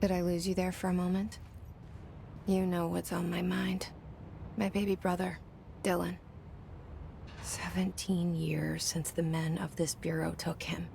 Did I lose you there for a moment? You know what's on my mind. My baby brother, Dylan. 17 years since the men of this bureau took him.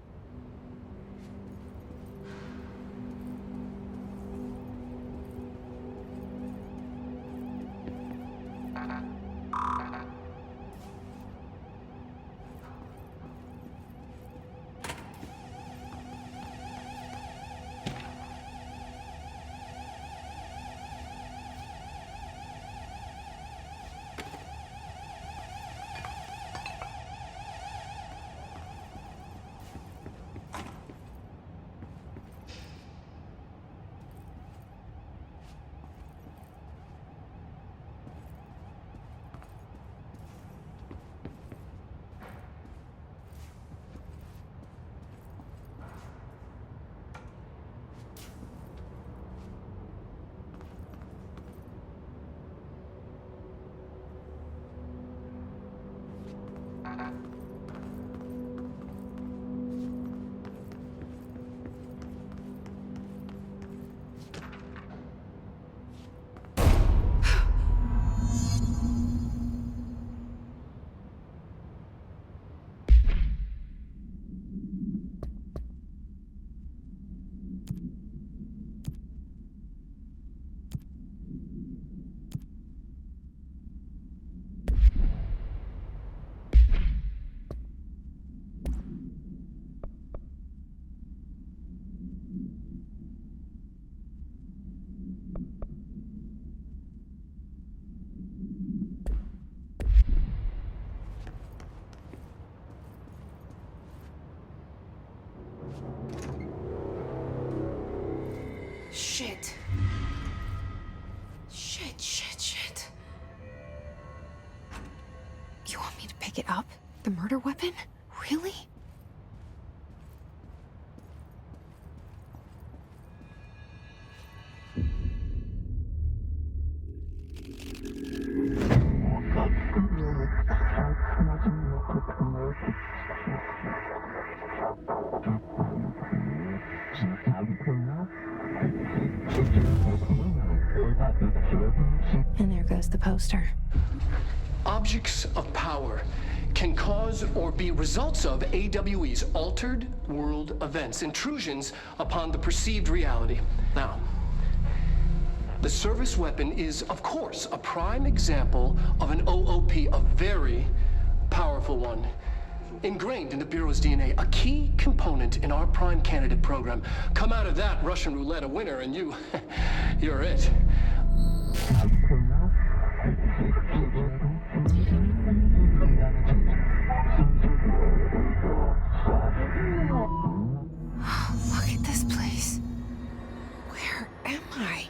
Shit. Shit. You want me to pick it up? The murder weapon? Really? And there goes the poster. Objects of power can cause or be results of AWE's altered world events, intrusions upon the perceived reality. Now, the service weapon is, of course, a prime example of an OOP, a very powerful one. Ingrained in the Bureau's DNA, a key component in our prime candidate program. Come out of that Russian roulette a winner and you're it. Look at this place. Where am I?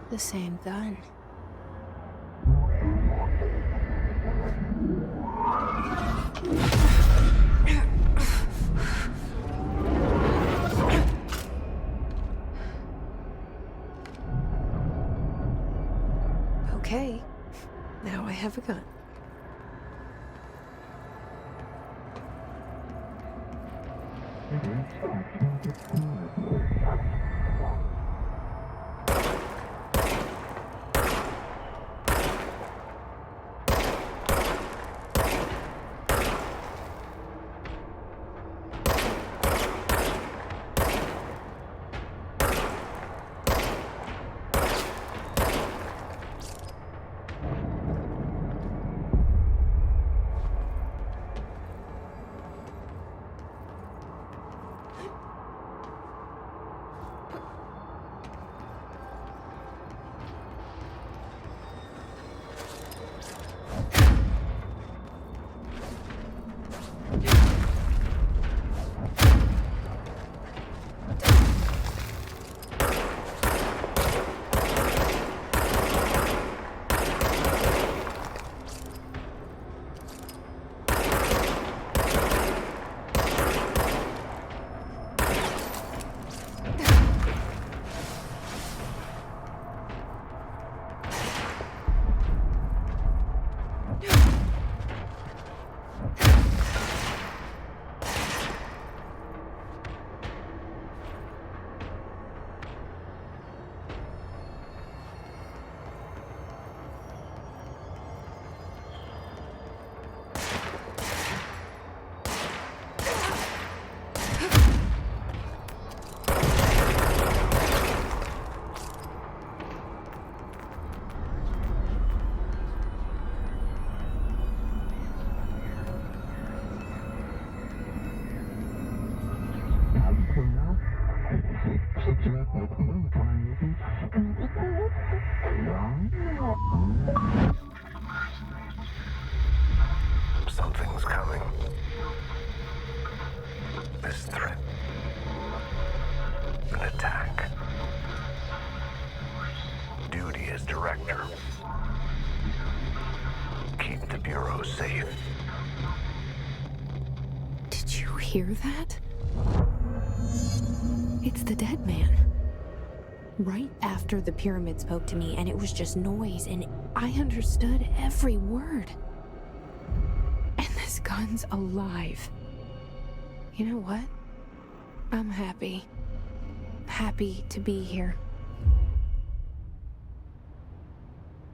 The same gun. Okay, now I have a gun. Something's coming. This threat. An attack. Duty as director. Keep the Bureau safe. Did you hear that? It's the dead man. Right after the pyramid spoke to me, and it was just noise, and I understood every word. And this gun's alive. You know what? I'm happy. Happy to be here.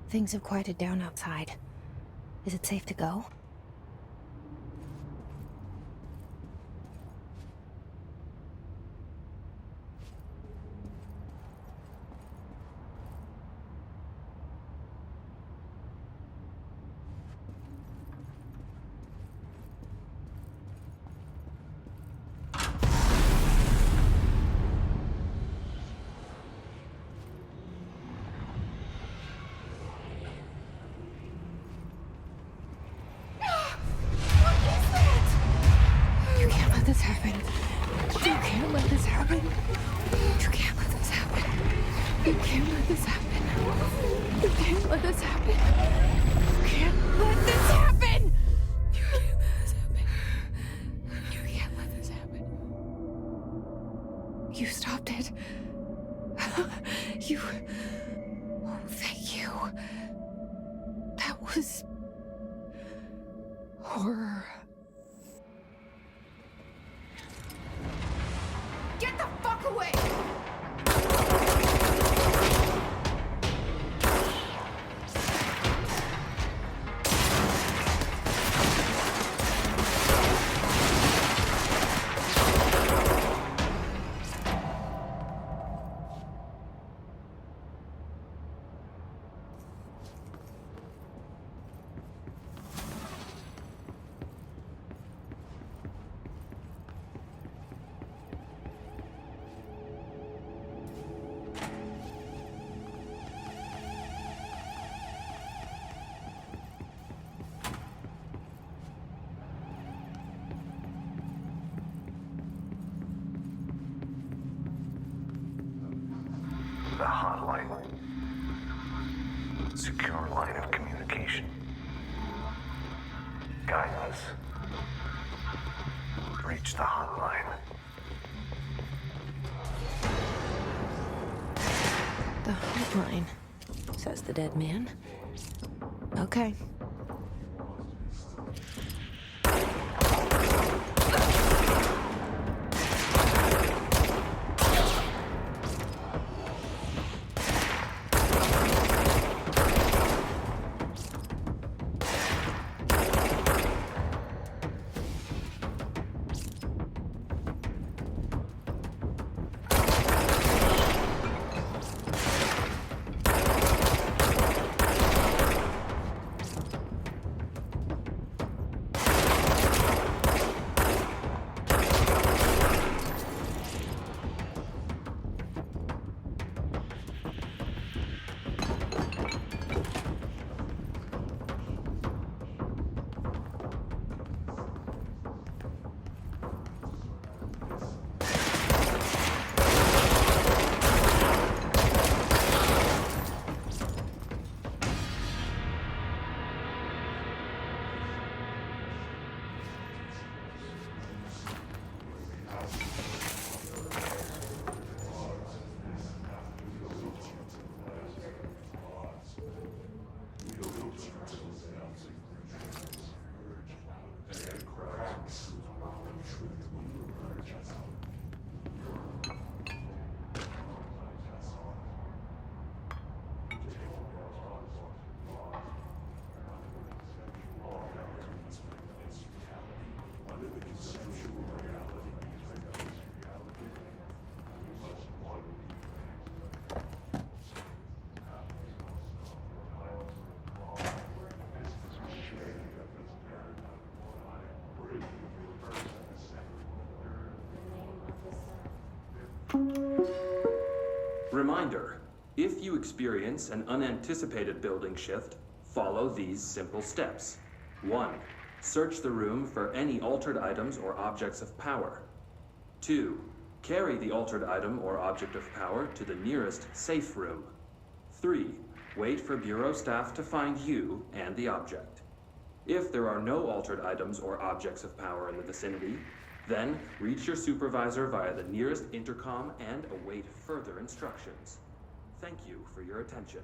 Things have quieted down outside. Is it safe to go? This happen. You can't let this happen. You can't let this happen. You can't let this happen. You can't let this happen. You can't let this happen. You can't let this happen. You can't let this happen. You stopped it. You. Oh, thank you. That was horror. Get the fuck away! The hotline. Secure line of communication. Guidance. Reach the hotline. The hotline, says the dead man. Okay. Reminder, if you experience an unanticipated building shift, follow these simple steps. 1. Search the room for any altered items or objects of power. 2. Carry the altered item or object of power to the nearest safe room. 3. Wait for Bureau staff to find you and the object. If there are no altered items or objects of power in the vicinity, then reach your supervisor via the nearest intercom and await further instructions. Thank you for your attention.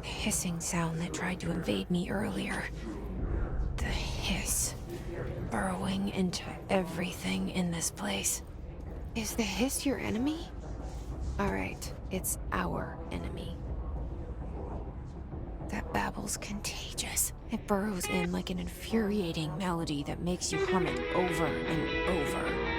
Hissing sound that tried to invade me earlier. The hiss, burrowing into everything in this place. Is the hiss your enemy? Alright, it's our enemy. That babble's contagious. It burrows in like an infuriating melody that makes you hum it over and over.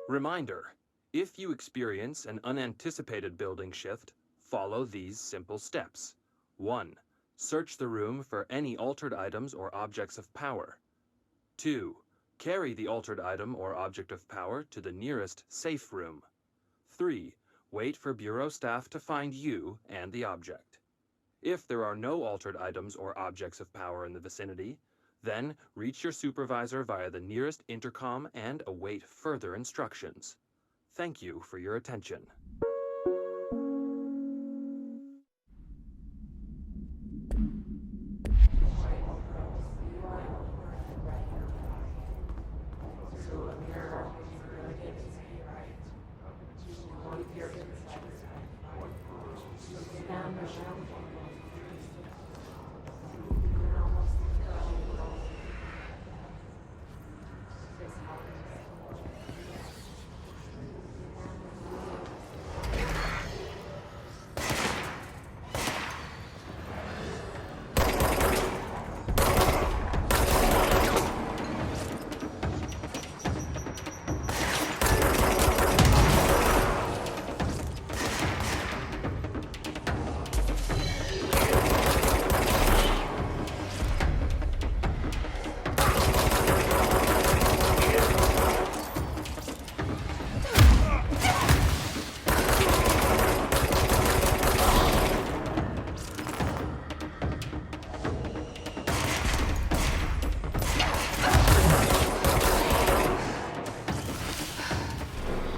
Reminder: if you experience an unanticipated building shift, follow these simple steps. 1. Search the room for any altered items or objects of power. 2. Carry the altered item or object of power to the nearest safe room. 3. Wait for Bureau staff to find you and the object. If there are no altered items or objects of power in the vicinity, then reach your supervisor via the nearest intercom and await further instructions. Thank you for your attention.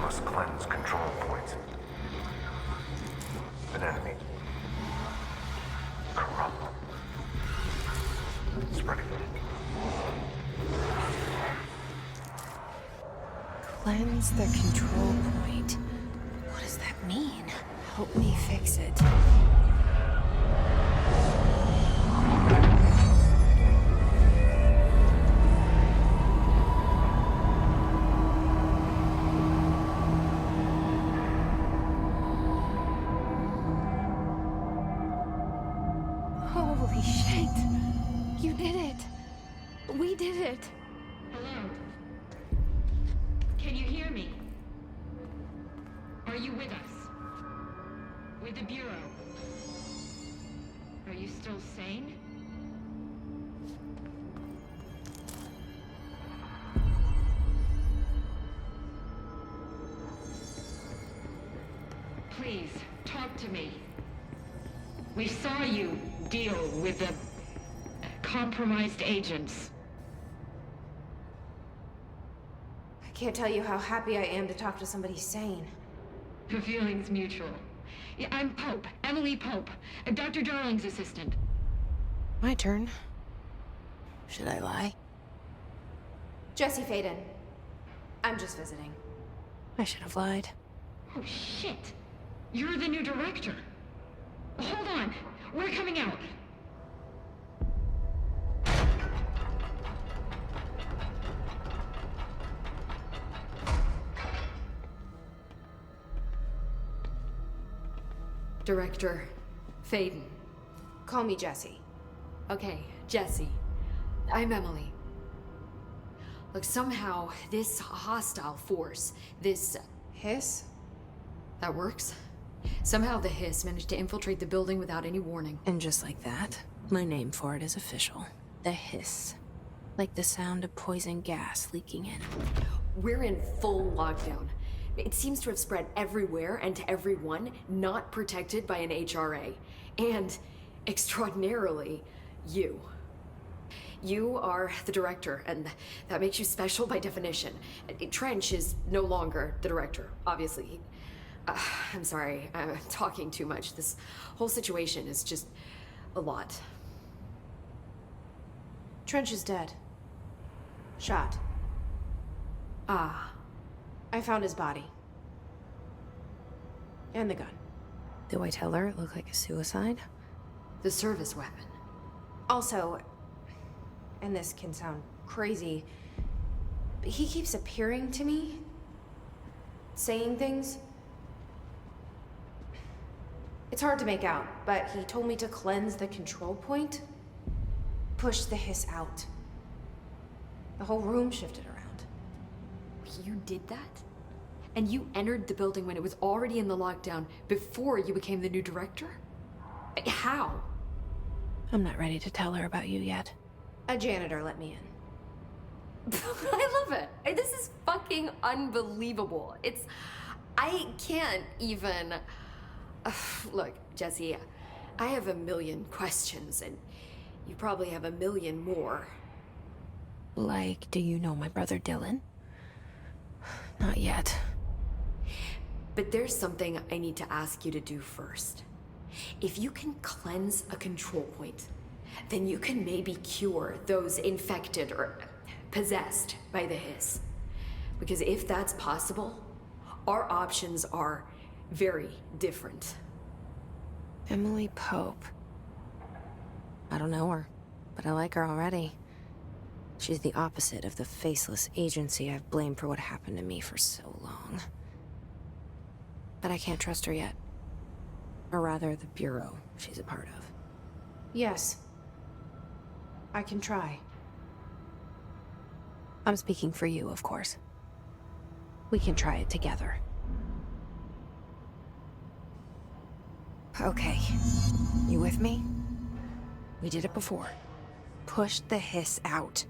Must cleanse control points. An enemy. Corrupt. Spreading. Cleanse the control point. What does that mean? Help me fix it. Holy shit! You did it! We did it! Hello? Can you hear me? Are you with us? With the Bureau? Are you still sane? Please, talk to me. We saw you deal with the compromised agents. I can't tell you how happy I am to talk to somebody sane. The feeling's mutual. Yeah, I'm Pope, Emily Pope, Dr. Darling's assistant. My turn. Should I lie? Jesse Faden. I'm just visiting. I should have lied. Oh, shit. You're the new director. Hold on. We're coming out. Director Faden. Call me Jesse. Okay, Jesse. I'm Emily. Look, somehow this hostile force, this... Hiss? that works? Somehow the hiss managed to infiltrate the building without any warning. And just like that, my name for it is official. The hiss. Like the sound of poison gas leaking in. We're in full lockdown. It seems to have spread everywhere and to everyone not protected by an HRA. And, extraordinarily, you. You are the director, and that makes you special by definition. Trench is no longer the director, obviously. I'm sorry, I'm talking too much. This whole situation is just a lot. Trench is dead. Shot. Ah. I found his body. And the gun. Do I tell her it looked like a suicide? The service weapon. Also, and this can sound crazy, but he keeps appearing to me, saying things. It's hard to make out, but he told me to cleanse the control point, push the hiss out. The whole room shifted around. You did that? And you entered the building when it was already in the lockdown before you became the new director? How? I'm not ready to tell her about you yet. A janitor let me in. I love it. This is fucking unbelievable. I can't even... Look, Jesse, I have a million questions, and you probably have a million more. Like, do you know my brother Dylan? Not yet. But there's something I need to ask you to do first. If you can cleanse a control point, then you can maybe cure those infected or possessed by the hiss. Because if that's possible, our options are very different. Emily Pope. I don't know her, but I like her already. She's the opposite of the faceless agency I've blamed for what happened to me for so long. But I can't trust her yet. Or rather, the bureau she's a part of. Yes. I can try. I'm speaking for you, of course. We can try it together. Okay. You with me? We did it before. Push the hiss out.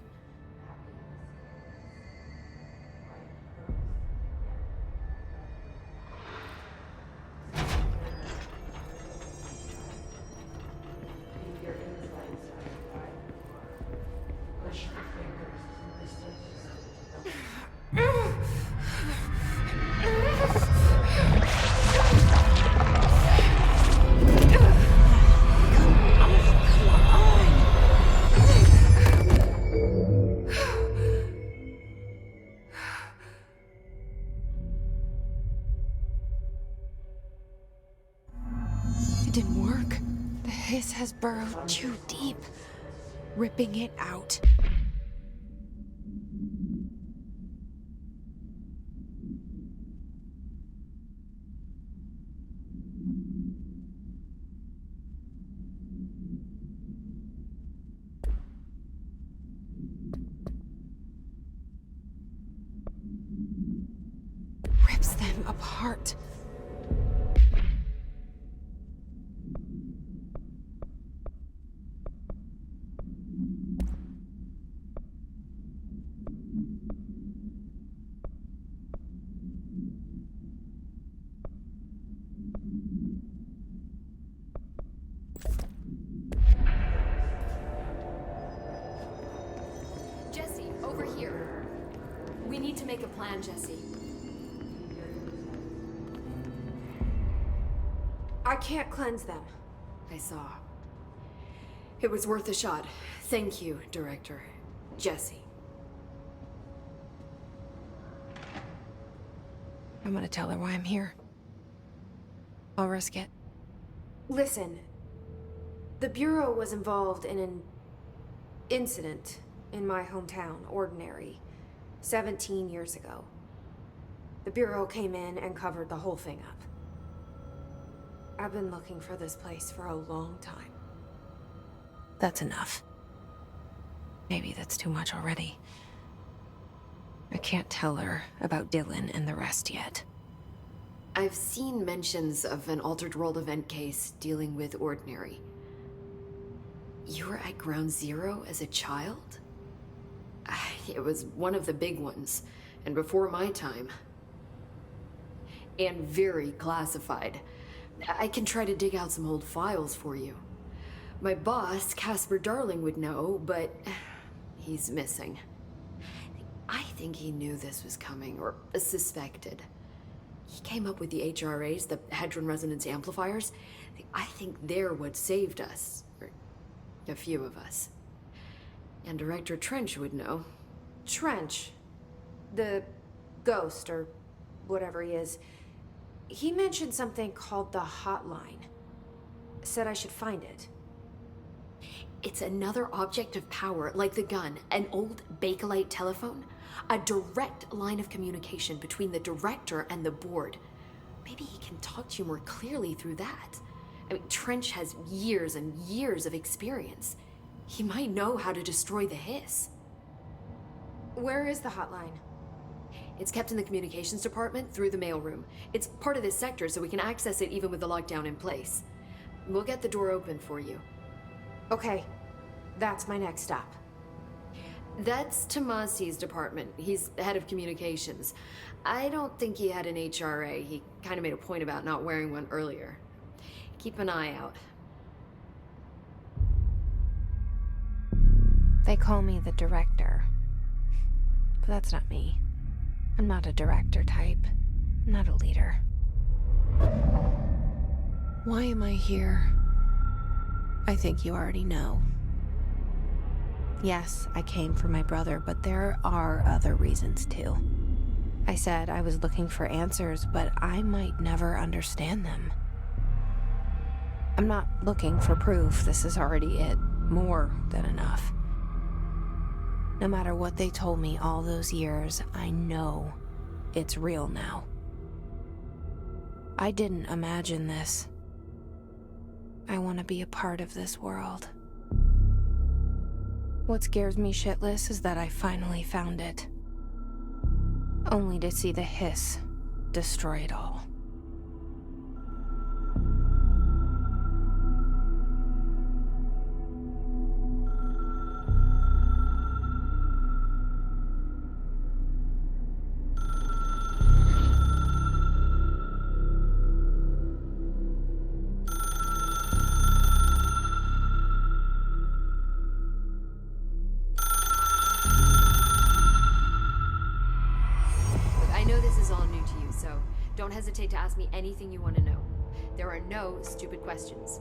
It didn't work. The hiss has burrowed too deep, ripping it out. Rips them apart. Jesse, over here. We need to make a plan, Jesse. I can't cleanse them. I saw. It was worth a shot. Thank you, Director. Jesse. I'm gonna tell her why I'm here. I'll risk it. Listen. The Bureau was involved in an incident in my hometown, Ordinary, 17 years ago. The Bureau came in and covered the whole thing up. I've been looking for this place for a long time. That's enough. Maybe that's too much already. I can't tell her about Dylan and the rest yet. I've seen mentions of an Altered World event case dealing with Ordinary. You were at Ground Zero as a child? It was one of the big ones, and before my time. And very classified. I can try to dig out some old files for you. My boss, Casper Darling, would know, but he's missing. I think he knew this was coming, or suspected. He came up with the HRAs, the Hadron Resonance Amplifiers. I think they're what saved us, or a few of us. And Director Trench would know. Trench, the ghost, or whatever he is, he mentioned something called the hotline. Said I should find it. It's another object of power, like the gun, an old Bakelite telephone. A direct line of communication between the director and the board. Maybe he can talk to you more clearly through that. I mean, Trench has years and years of experience. He might know how to destroy the hiss. Where is the hotline? It's kept in the communications department through the mailroom. It's part of this sector, so we can access it even with the lockdown in place. We'll get the door open for you. Okay, that's my next stop. That's Tomasi's department. He's head of communications. I don't think he had an HRA. He kind of made a point about not wearing one earlier. Keep an eye out. They call me the director. But that's not me. I'm not a director type. I'm not a leader. Why am I here? I think you already know. Yes, I came for my brother, but there are other reasons too. I said I was looking for answers, but I might never understand them. I'm not looking for proof. This is already it. More than enough. No matter what they told me all those years, I know it's real now. I didn't imagine this. I want to be a part of this world. What scares me shitless is that I finally found it. Only to see the hiss destroy it all. Don't hesitate to ask me anything you want to know. There are no stupid questions.